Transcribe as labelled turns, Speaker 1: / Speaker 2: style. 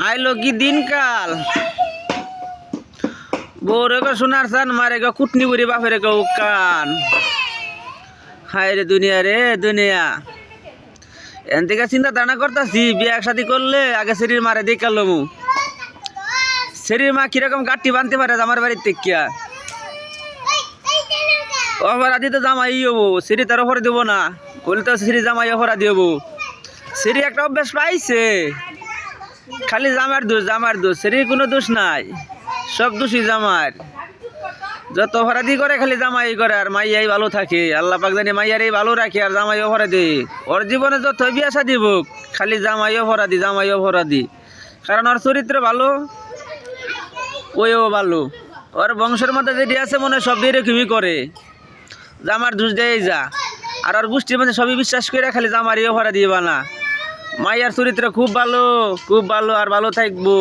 Speaker 1: আইলো কি দিনকাল বউরে গো সোনার চান মারে গো কুটনি বুড়ি বাপের গো কান হায় রে দুনিয়া এন থেকে চিন্তা ধারণা করতেছি বিয়ে একসাথে করলে আগে শরীর মারে দেখালো মু শরীর মা কিরকম গাঠি বানতে পারে আমার বাড়ির থেকে অপরাধী তো জামাই হবো সিঁড়ি তার অপরাধ দেবো না বলে তো সিঁড়ি জামাই অপরাধ হবো সিঁড়ি একটা অভ্যাস পাইছে খালি জামার দোষ সিঁড়ির কোনো দোষ নাই সব দোষী জামার যত অপরাধী করে খালি জামাই করে আর মাইয়াই ভালো থাকে আল্লাহ পাক জানি মাইয়ারই ভালো রাখে আর জামাই অপরাধী ওর জীবনে যত বিয়া শাদী হোক খালি জামাই অপরাধী কারণ ওর চরিত্র ভালো ওইও ভালো ওর বংশের মধ্যে যেটি আছে মনে সব এরকমই করে জামার দোষ দেয় যা আর ওর গোষ্ঠীর মধ্যে সবই বিশ্বাস করে খালি জামারই অপরাধী বানা মাইয়ার চরিত্র খুব ভালো আর ভালো থাকবো।